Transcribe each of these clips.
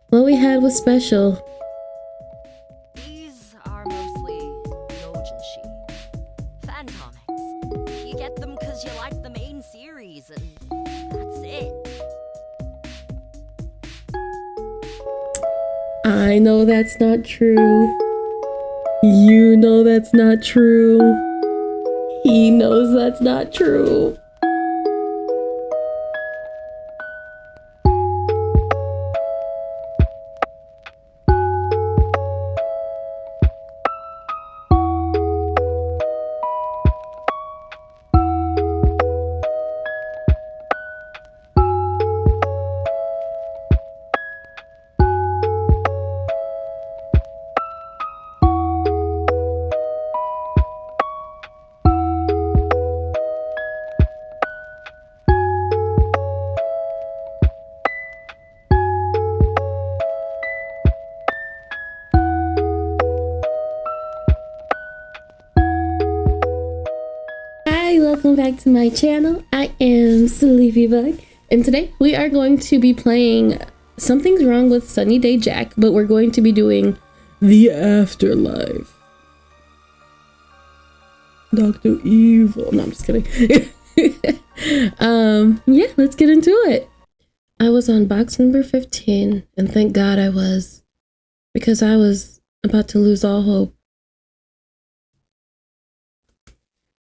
What we had was special. These are mostly Yojinshi fan comics. You get them because you like the main series, and that's it. I know that's not true. You know that's not true. He knows that's not true. Welcome back to my channel. I am Sleeeeepy, and today we are going to be playing Something's Wrong with Sunny Day Jack, but we're going to be doing the afterlife. Dr. Evil. No, I'm just kidding. Yeah, let's get into it. I was on box number 15, and thank God I was, because I was about to lose all hope.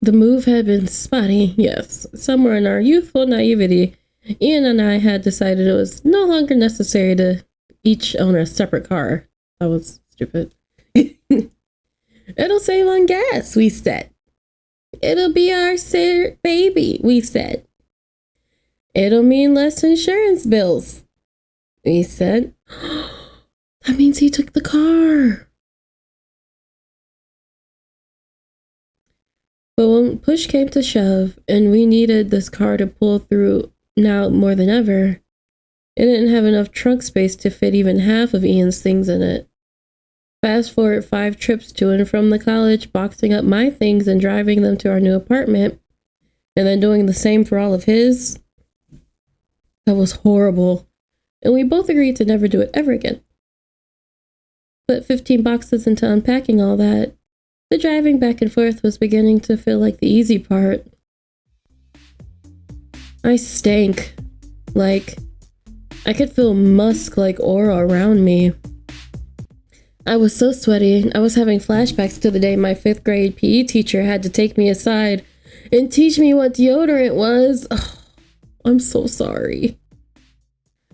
The move had been spotty, yes. Somewhere in our youthful naivety, Ian and I had decided it was no longer necessary to each own a separate car. That was stupid. It'll save on gas, we said. It'll be our baby, we said. It'll mean less insurance bills, we said. That means he took the car. But when push came to shove and we needed this car to pull through now more than ever, it didn't have enough trunk space to fit even half of Ian's things in it. Fast forward 5 trips to and from the college, boxing up my things and driving them to our new apartment, and then doing the same for all of his. That was horrible, and we both agreed to never do it ever again. But 15 boxes into unpacking all that, the driving back and forth was beginning to feel like the easy part. I stank. Like, I could feel musk-like aura around me. I was so sweaty, I was having flashbacks to the day my 5th grade PE teacher had to take me aside and teach me what deodorant was. Oh, I'm so sorry.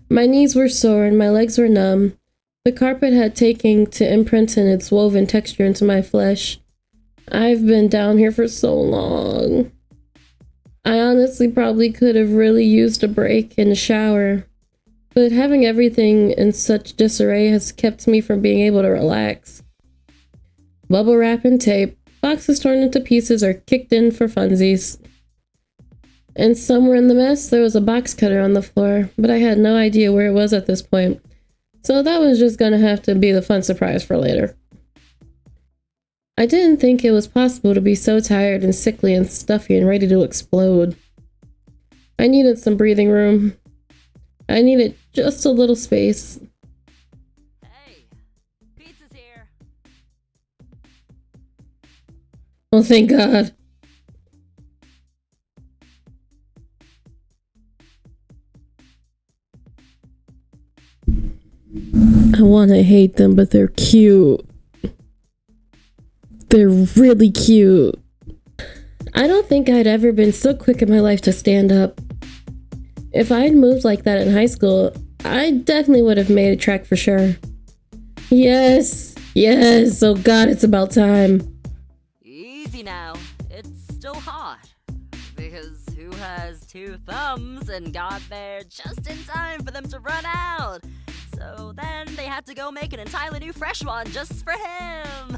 My knees were sore and my legs were numb. The carpet had taken to imprinting its woven texture into my flesh. I've been down here for so long. I honestly probably could have really used a break and a shower, but having everything in such disarray has kept me from being able to relax. Bubble wrap and tape, boxes torn into pieces or kicked in for funsies. And somewhere in the mess, there was a box cutter on the floor, but I had no idea where it was at this point. So that was just gonna have to be the fun surprise for later. I didn't think it was possible to be so tired and sickly and stuffy and ready to explode. I needed some breathing room. I needed just a little space. Hey, pizza's here. Oh, thank God. I want to hate them, but they're cute. They're really cute. I don't think I'd ever been so quick in my life to stand up. If I'd moved like that in high school, I definitely would have made a track for sure. Yes, yes, oh God, it's about time. Easy now. It's still hot. Because who has 2 thumbs and got there just in time for them to run out? So then they had to go make an entirely new fresh one just for him.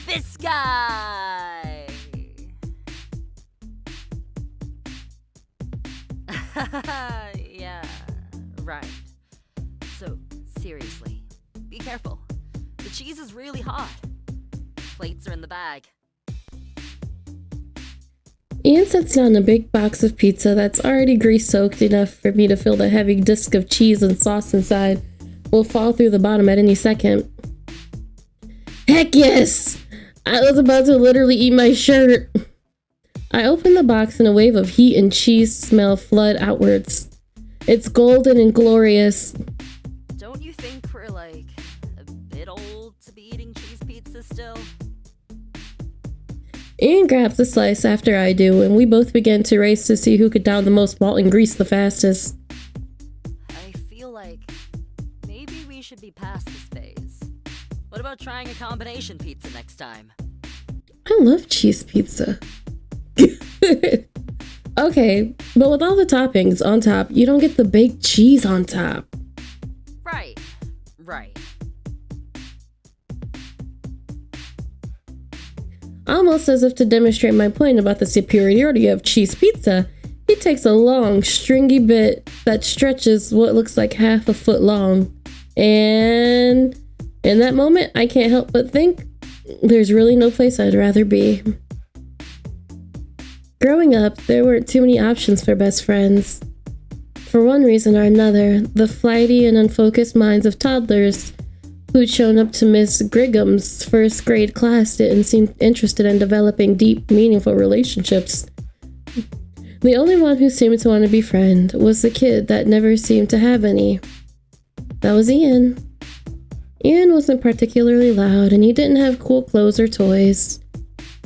This guy! Yeah, right. So, seriously, be careful. The cheese is really hot. Plates are in the bag. Ian sits down a big box of pizza that's already grease-soaked enough for me to feel the heavy disc of cheese and sauce inside will fall through the bottom at any second. Heck yes! I was about to literally eat my shirt. I open the box and a wave of heat and cheese smell flood outwards. It's golden and glorious. Don't you think we're like a bit old to be eating cheese pizza still? Ian grabs a slice after I do, and we both begin to race to see who could down the most malt and grease the fastest. I feel like maybe we should be past this phase. What about trying a combination pizza next time? I love cheese pizza. Okay, but with all the toppings on top, you don't get the baked cheese on top. Right. Almost as if to demonstrate my point about the superiority of cheese pizza, he takes a long, stringy bit that stretches what looks like half a foot long. And in that moment, I can't help but think, there's really no place I'd rather be. Growing up, there weren't too many options for best friends. For one reason or another, the flighty and unfocused minds of toddlers who'd shown up to Miss Grigham's first grade class didn't seem interested in developing deep, meaningful relationships. The only one who seemed to want to befriend was the kid that never seemed to have any. That was Ian. Ian wasn't particularly loud, and he didn't have cool clothes or toys.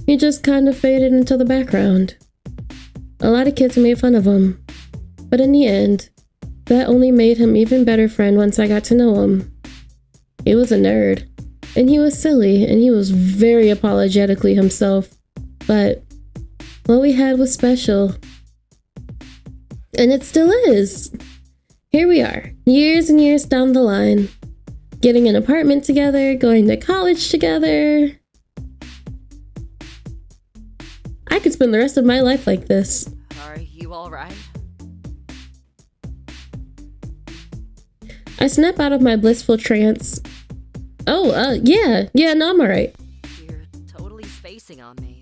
He just kind of faded into the background. A lot of kids made fun of him, but in the end, that only made him even better friend once I got to know him. He was a nerd, and he was silly, and he was very apologetically himself, but what we had was special. And it still is. Here we are, years and years down the line, getting an apartment together, going to college together. I could spend the rest of my life like this. Are you alright? I snap out of my blissful trance. Yeah, no, I'm alright. You're totally spacing on me.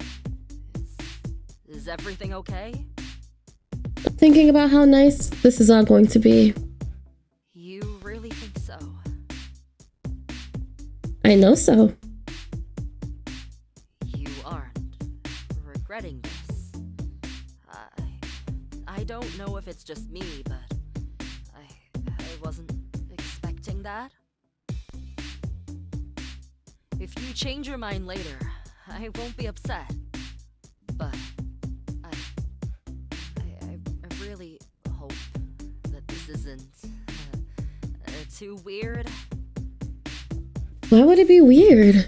Is everything okay? Thinking about how nice this is all going to be. You really think so? I know so. You aren't regretting this. I don't know if it's just me, but I wasn't expecting that. If you change your mind later, I won't be upset. But I really hope that this isn't too weird. Why would it be weird?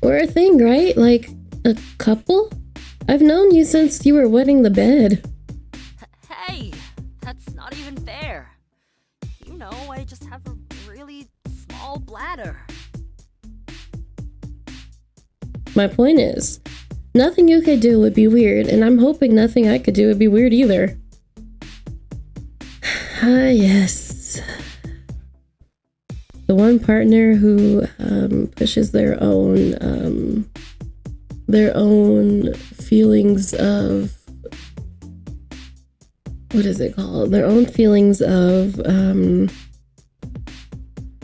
We're a thing, right? Like a couple? I've known you since you were wetting the bed. Hey, that's not even fair. You know, I just have a really small bladder. My point is, nothing you could do would be weird, and I'm hoping nothing I could do would be weird either. Ah, yes. The one partner who pushes their own feelings of, what is it called? Their own feelings of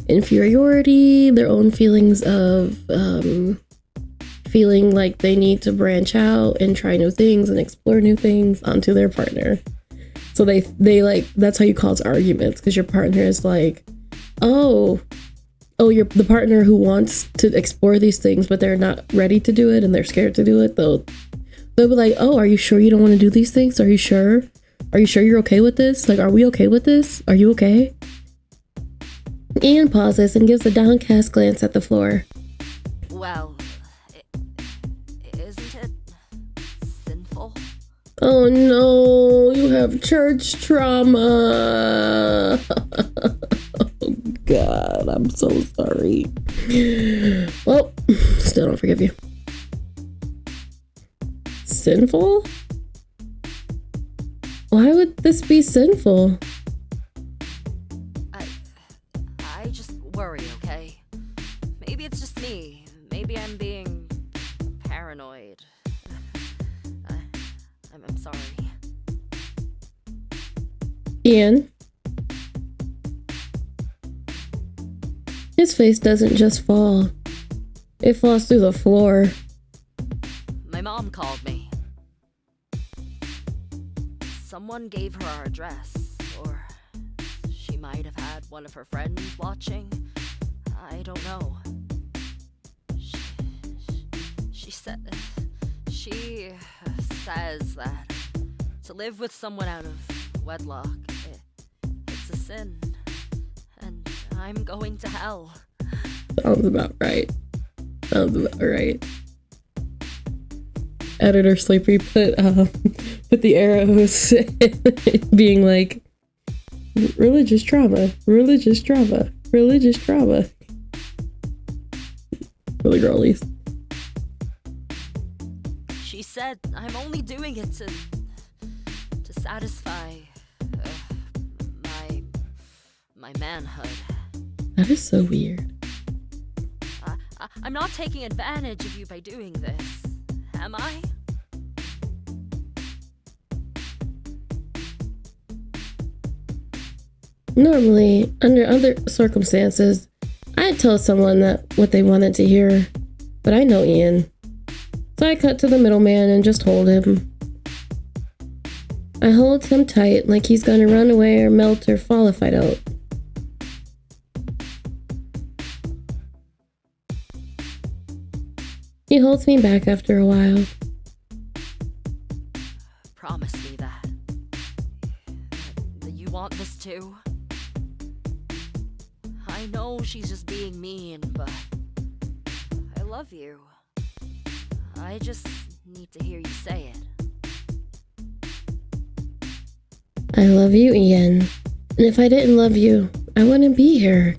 inferiority, their own feelings of feeling like they need to branch out and try new things and explore new things onto their partner. So they like, that's how you cause arguments, because your partner is like, oh, you're the partner who wants to explore these things, but they're not ready to do it and they're scared to do it. They'll be like, oh, are you sure you don't want to do these things? Are you sure? Are you sure you're okay with this? Like, are we okay with this? Are you okay? Ian pauses and gives a downcast glance at the floor. Well, isn't it sinful? Oh no, you have church trauma. Oh God, I'm so sorry. Well, still don't forgive you. Sinful? Why would this be sinful? I just worry, okay? Maybe it's just me. Maybe I'm being paranoid. I'm sorry. Ian. His face doesn't just fall. It falls through the floor. My mom called me. Someone gave her our address, or she might have had one of her friends watching. I don't know. She says that to live with someone out of wedlock, it's a sin, and I'm going to hell. Sounds about right. Editor Sleepy put the arrows being like religious trauma. For the girlies. She said I'm only doing it to satisfy my manhood. That is so weird. I'm not taking advantage of you by doing this, am I? Normally, under other circumstances, I'd tell someone that what they wanted to hear, but I know Ian. So I cut to the middleman and just hold him. I hold him tight like he's gonna run away or melt or fall if I don't. He holds me back after a while. Promise me that you want this too. I know she's just being mean, but I love you. I just need to hear you say it. I love you, Ian. And if I didn't love you, I wouldn't be here.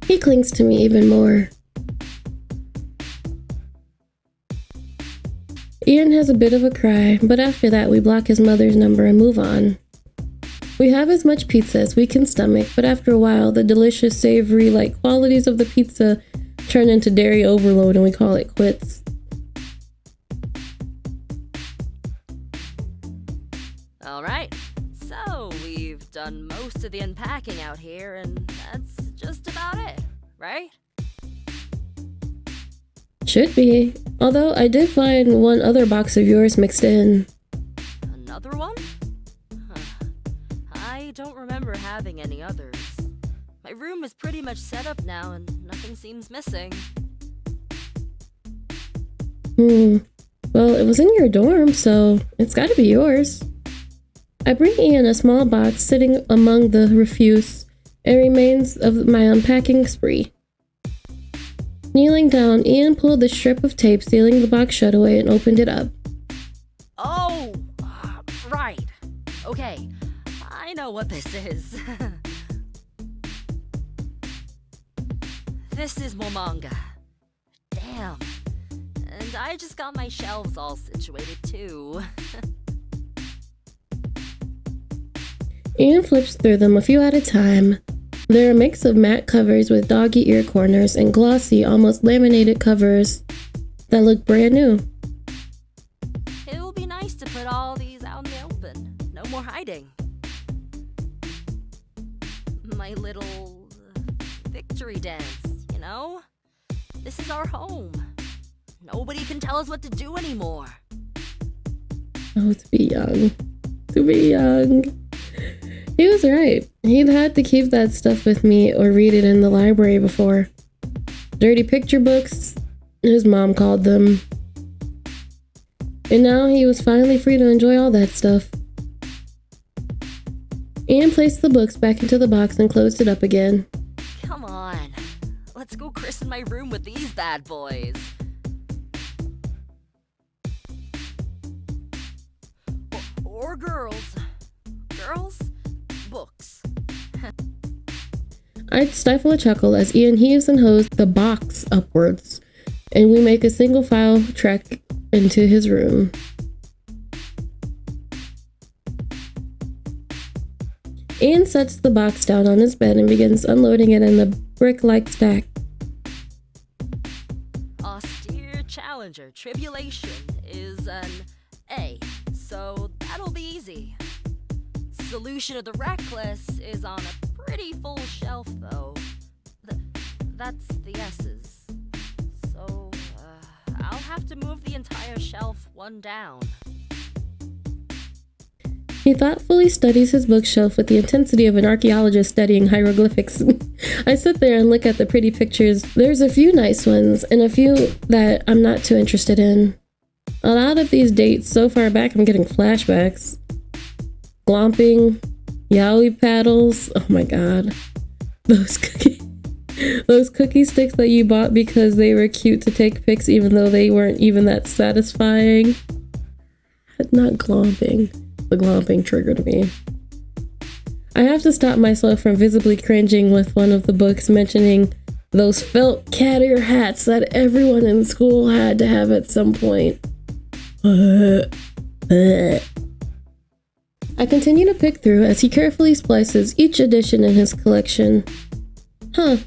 He clings to me even more. Ian has a bit of a cry, but after that we block his mother's number and move on. We have as much pizza as we can stomach, but after a while the delicious, savory, like qualities of the pizza turn into dairy overload and we call it quits. Alright, so we've done most of the unpacking out here, and that's just about it, right? Should be. Although I did find one other box of yours mixed in. Another one? Huh. I don't remember having any others. My room is pretty much set up now and nothing seems missing. Well, it was in your dorm, so it's gotta be yours. I bring Ian a small box sitting among the refuse and remains of my unpacking spree. Kneeling down, Ian pulled the strip of tape sealing the box shut away and opened it up. Oh, right. Okay, I know what this is. This is more manga. Damn. And I just got my shelves all situated too. Ian flips through them a few at a time. They're a mix of matte covers with doggy ear corners and glossy, almost laminated covers that look brand new. It'll be nice to put all these out in the open. No more hiding. My little victory dance, you know? This is our home. Nobody can tell us what to do anymore. Oh, to be young. To be young. He was right. He'd had to keep that stuff with me or read it in the library before. Dirty picture books, his mom called them. And now he was finally free to enjoy all that stuff. Ian placed the books back into the box and closed it up again. Come on. Let's go christen my room with these bad boys. Or girls. Girls? Books. I'd stifle a chuckle as Ian heaves and hoes the box upwards, and we make a single file trek into his room. Ian sets the box down on his bed and begins unloading it in the brick-like stack. Austere Challenger Tribulation is an A, so that'll be easy. Solution of the reckless is on a pretty full shelf, though. That's the S's. So, I'll have to move the entire shelf one down. He thoughtfully studies his bookshelf with the intensity of an archaeologist studying hieroglyphics. I sit there and look at the pretty pictures. There's a few nice ones, and a few that I'm not too interested in. A lot of these dates so far back, I'm getting flashbacks. Glomping, yaoi paddles, oh my god. Those cookie sticks that you bought because they were cute to take pics even though they weren't even that satisfying. Not glomping. The glomping triggered me. I have to stop myself from visibly cringing with one of the books mentioning those felt cat ear hats that everyone in school had to have at some point. I continue to pick through as he carefully splices each edition in his collection. Huh.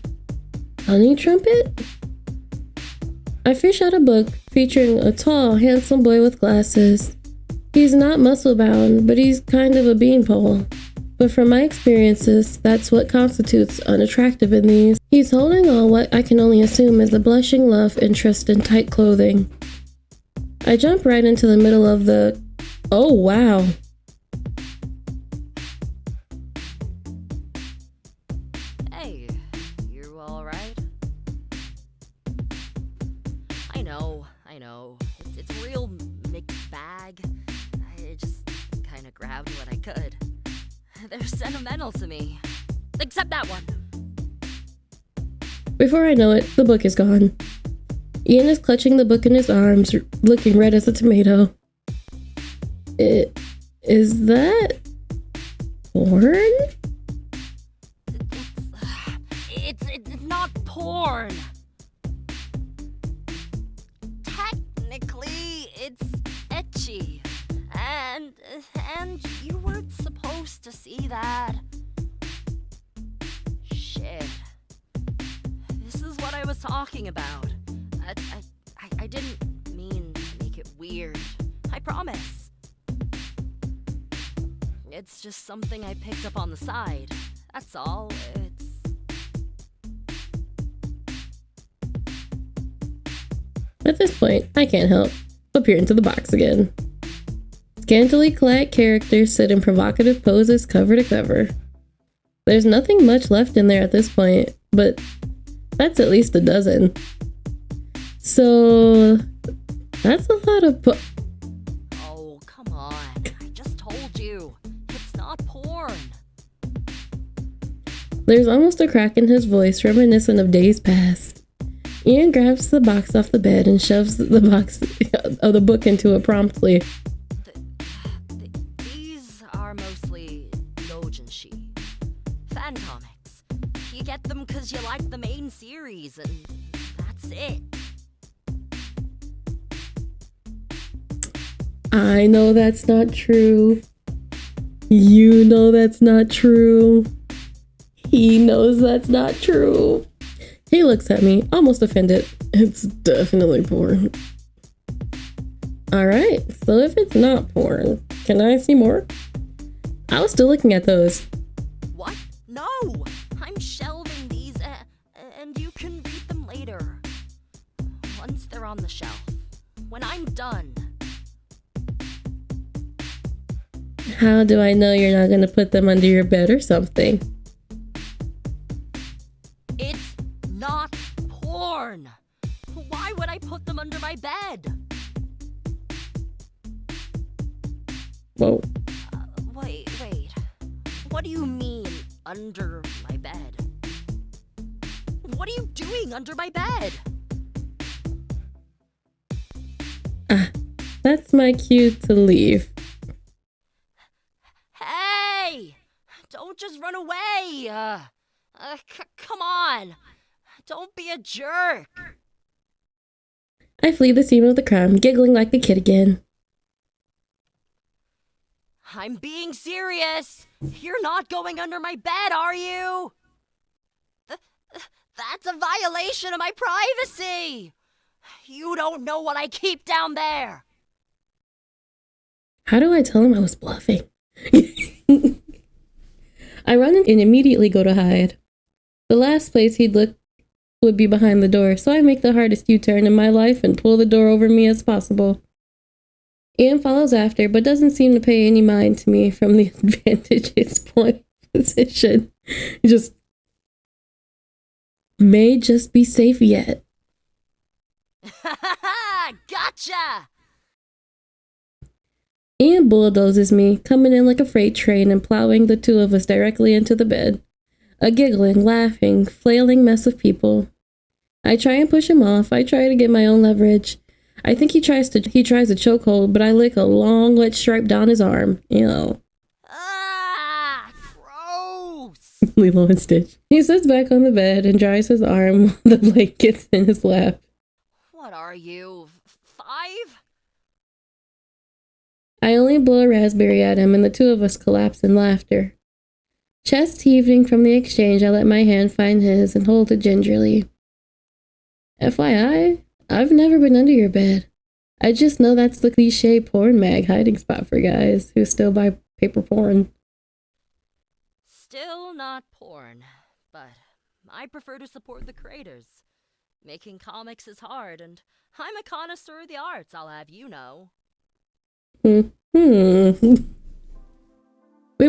Honey trumpet? I fish out a book featuring a tall, handsome boy with glasses. He's not muscle-bound, but he's kind of a beanpole. But from my experiences, that's what constitutes unattractive in these. He's holding on what I can only assume is a blushing love interest in tight clothing. I jump right into the middle of the... Oh, wow. Hey, you alright? I know. It's a real mixed bag. I just kinda grabbed what I could. They're sentimental to me. Except that one. Before I know it, the book is gone. Ian is clutching the book in his arms, looking red as a tomato. Is that porn? It's not porn. Technically, it's etchy. And you weren't supposed to see that. Shit. This is what I was talking about. I didn't mean to make it weird. I promise. It's just something I picked up on the side. That's all. At this point, I can't help but peer into the box again. Scantily clad characters sit in provocative poses cover to cover. There's nothing much left in there at this point, but that's at least a dozen. So that's a lot of Oh, come on. I just told you. It's not porn. There's almost a crack in his voice reminiscent of days past. Ian grabs the box off the bed and shoves the box of the book into it promptly. These are mostly doujinshi. Fan comics. You get them because you like the main series, and that's it. I know that's not true. You know that's not true. He knows that's not true. He looks at me, almost offended. It's definitely porn. Alright, so if it's not porn, can I see more? I was still looking at those. What? No! I'm shelving these, and you can read them later. Once they're on the shelf. When I'm done. How do I know you're not gonna put them under your bed or something? It's not porn! Why would I put them under my bed? Whoa. Wait. What do you mean, under my bed? What are you doing under my bed? That's my cue to leave. Hey! Don't just run away! Come on! Don't be a jerk! I flee the scene of the crime, giggling like a kid again. I'm being serious! You're not going under my bed, are you? That's a violation of my privacy! You don't know what I keep down there! How do I tell him I was bluffing? I run in and immediately go to hide. The last place he'd look would be behind the door, so I make the hardest U-turn in my life and pull the door over me as possible. Ian follows after, but doesn't seem to pay any mind to me from the advantageous point position. Just may just be safe yet. Gotcha! Ian bulldozes me, coming in like a freight train and plowing the two of us directly into the bed. A giggling, laughing, flailing mess of people. I try and push him off. I try to get my own leverage. I think he tries a chokehold, but I lick a long wet stripe down his arm. Ew. Ah, gross! Lilo and Stitch. He sits back on the bed and dries his arm while the blanket's in his lap. What are you, 5? I only blow a raspberry at him and the two of us collapse in laughter. Chest heaving from the exchange, I let my hand find his and hold it gingerly. FYI, I've never been under your bed. I just know that's the cliche porn mag hiding spot for guys who still buy paper porn. Still not porn, but I prefer to support the creators. Making comics is hard, and I'm a connoisseur of the arts, I'll have you know. We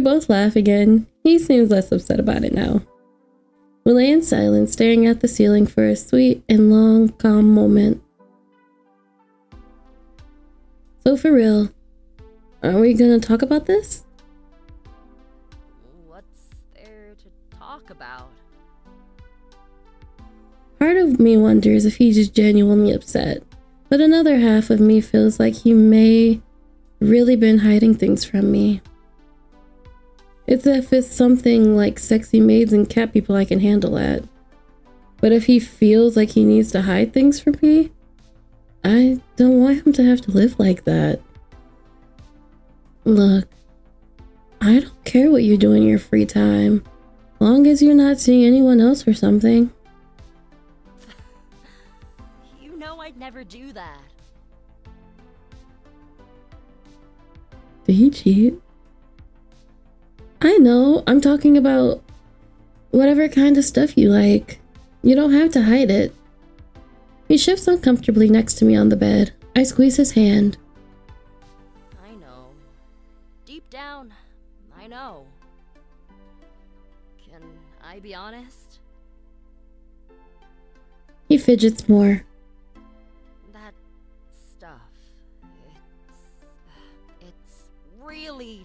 both laugh again. He seems less upset about it now. We lay in silence, staring at the ceiling for a sweet and long, calm moment. So for real, are we gonna talk about this? What's there to talk about? Part of me wonders if he's just genuinely upset, but another half of me feels like he may really been hiding things from me. It's as if it's something like sexy maids and cat people I can handle that. But if he feels like he needs to hide things from me, I don't want him to have to live like that. Look, I don't care what you do in your free time, long as you're not seeing anyone else or something. You know I'd never do that. Did he cheat? I know, I'm talking about whatever kind of stuff you like. You don't have to hide it. He shifts uncomfortably next to me on the bed. I squeeze his hand. I know. Deep down, I know. Can I be honest? He fidgets more. That stuff, it's really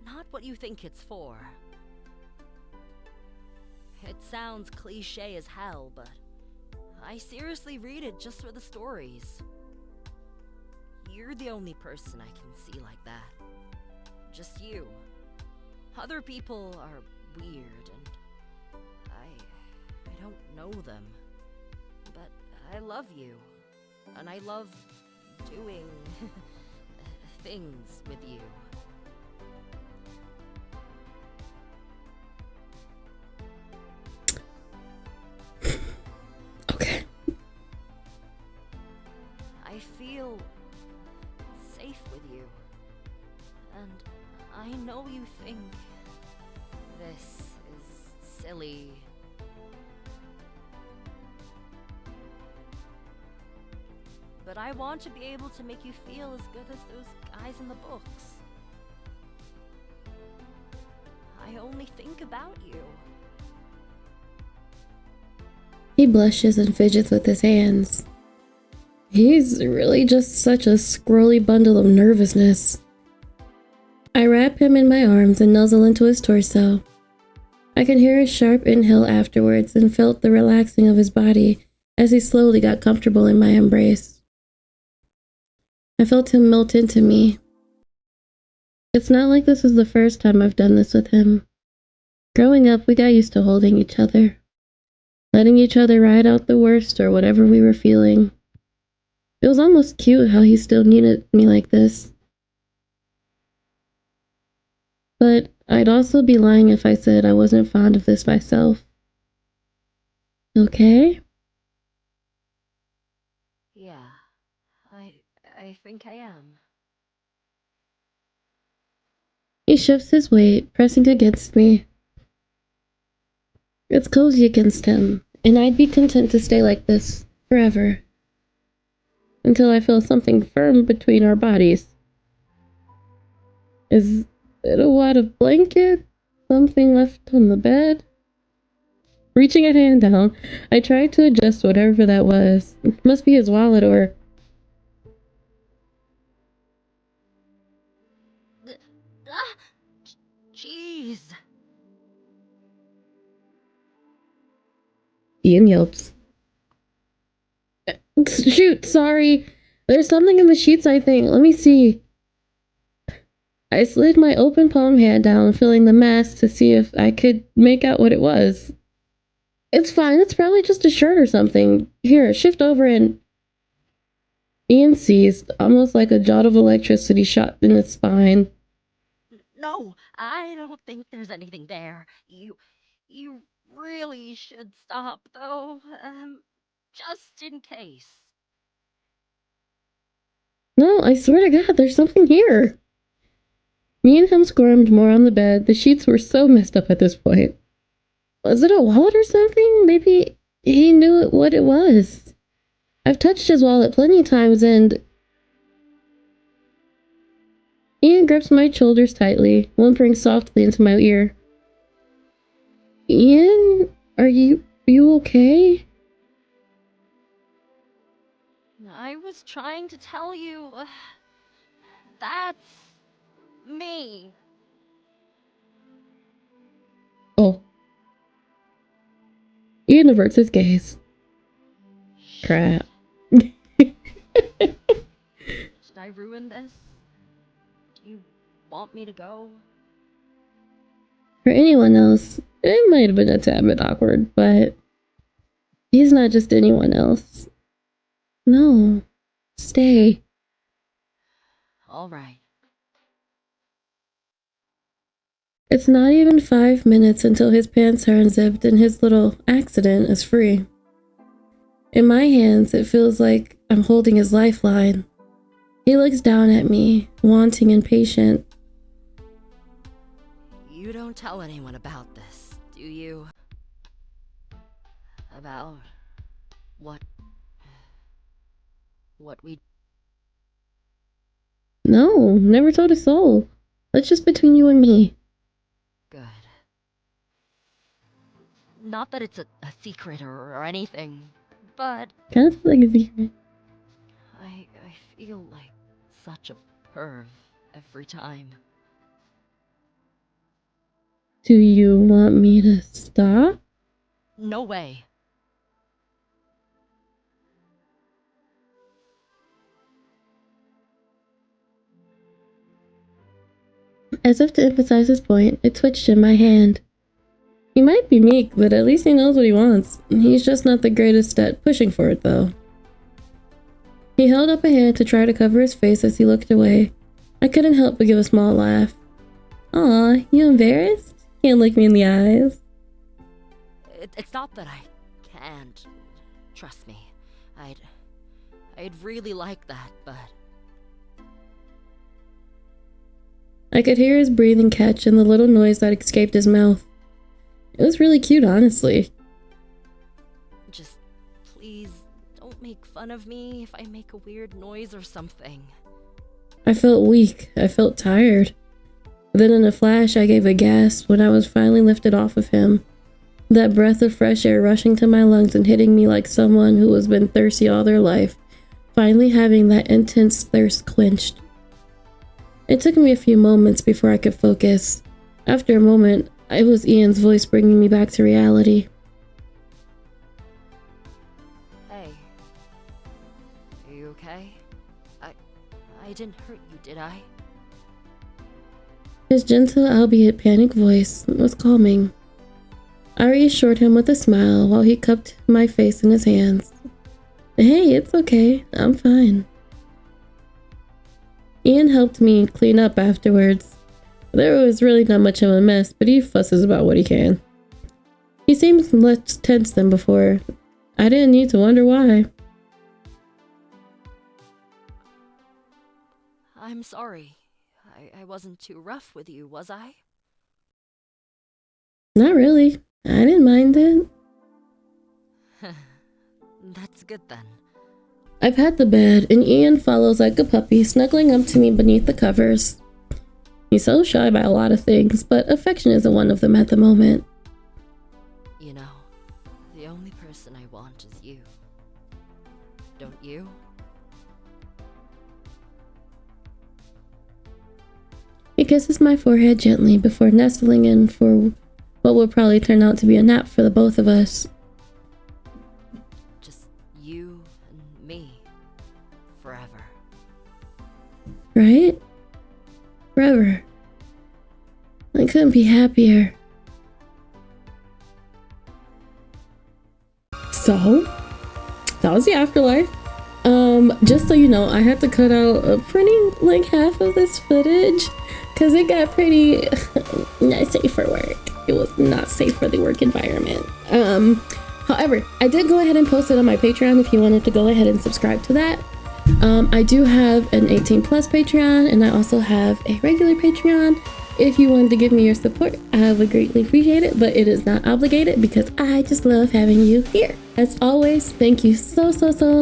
not what you think it's for. It sounds cliche as hell, but I seriously read it just for the stories. You're the only person I can see like that. Just you. Other people are weird, and I don't know them. But I love you, and I love doing things with you. Okay. I feel safe with you, and I know you think this is silly. But I want to be able to make you feel as good as those guys in the books. I only think about you. He blushes and fidgets with his hands. He's really just such a scrolly bundle of nervousness. I wrap him in my arms and nuzzle into his torso. I could hear his sharp inhale afterwards and felt the relaxing of his body as he slowly got comfortable in my embrace. I felt him melt into me. It's not like this is the first time I've done this with him. Growing up, we got used to holding each other, letting each other ride out the worst or whatever we were feeling. It was almost cute how he still needed me like this. But I'd also be lying if I said I wasn't fond of this myself. Okay? Yeah, I think I am. He shifts his weight, pressing against me. It's cozy against him, and I'd be content to stay like this forever. Until I feel something firm between our bodies. Is it a wad of blanket? Something left on the bed? Reaching a hand down, I tried to adjust whatever that was. It must be his wallet or... Jeez. Ian yelps. Shoot, sorry. There's something in the sheets, I think. Let me see. I slid my open palm hand down, feeling the mass to see if I could make out what it was. It's fine. It's probably just a shirt or something. Here, shift over and... Ian seized, almost like a jolt of electricity shot in his spine. No, I don't think there's anything there. You really should stop, though. Just in case. No, I swear to God, there's something here. Me and him squirmed more on the bed. The sheets were so messed up at this point. Was it a wallet or something? Maybe he knew what it was. I've touched his wallet plenty of times and... Ian grips my shoulders tightly, whimpering softly into my ear. Ian, are you okay? I was trying to tell you... that's... me. Oh. Ian averts his gaze. Crap. Should I ruin this? Do you want me to go? For anyone else, it might have been a tad bit awkward, but he's not just anyone else. No. Stay. All right. It's not even 5 minutes until his pants are unzipped and his little accident is free. In my hands, it feels like I'm holding his lifeline. He looks down at me, wanting and patient. You don't tell anyone about this, do you? About... what we... No, never told a soul. That's just between you and me. Good. Not that it's a secret or anything, but... Kind of like a secret. I feel like such a perv every time. Do you want me to stop? No way. As if to emphasize his point, it twitched in my hand. He might be meek, but at least he knows what he wants. He's just not the greatest at pushing for it, though. He held up a hand to try to cover his face as he looked away. I couldn't help but give a small laugh. Aw, you embarrassed? Can't look me in the eyes. It's not that I can't. Trust me. I'd really like that, but... I could hear his breathing catch and the little noise that escaped his mouth. It was really cute, honestly. Just, please, don't make fun of me if I make a weird noise or something. I felt weak. I felt tired. Then in a flash, I gave a gasp when I was finally lifted off of him. That breath of fresh air rushing to my lungs and hitting me like someone who has been thirsty all their life, finally having that intense thirst quenched. It took me a few moments before I could focus. After a moment, it was Ian's voice bringing me back to reality. Hey. Are you okay? I didn't hurt you, did I? His gentle, albeit panicked voice was calming. I reassured him with a smile while he cupped my face in his hands. Hey, it's okay. I'm fine. Ian helped me clean up afterwards. There was really not much of a mess, but he fusses about what he can. He seems less tense than before. I didn't need to wonder why. I'm sorry. I wasn't too rough with you, was I? Not really. I didn't mind it. That's good then. I pat the bed, and Ian follows like a puppy, snuggling up to me beneath the covers. He's so shy by a lot of things, but affection isn't one of them at the moment. You know, the only person I want is you. Don't you? He kisses my forehead gently before nestling in for what will probably turn out to be a nap for the both of us. Just you and me. Forever. Right? Forever. I couldn't be happier. So, that was the afterlife. Just so you know, I had to cut out a pretty, like, half of this footage because it got pretty not safe for work. It was not safe for the work environment. However, I did go ahead and post it on my Patreon if you wanted to go ahead and subscribe to that. I do have an 18+ Patreon, and I also have a regular Patreon. If you wanted to give me your support, I would greatly appreciate it, but it is not obligated because I just love having you here. As always, thank you so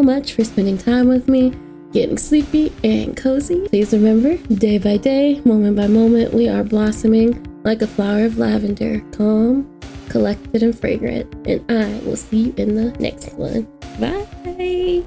much for spending time with me, getting sleepy and cozy. Please remember, day by day, moment by moment, we are blossoming like a flower of lavender, calm, collected, and fragrant. And I will see you in the next one. Bye!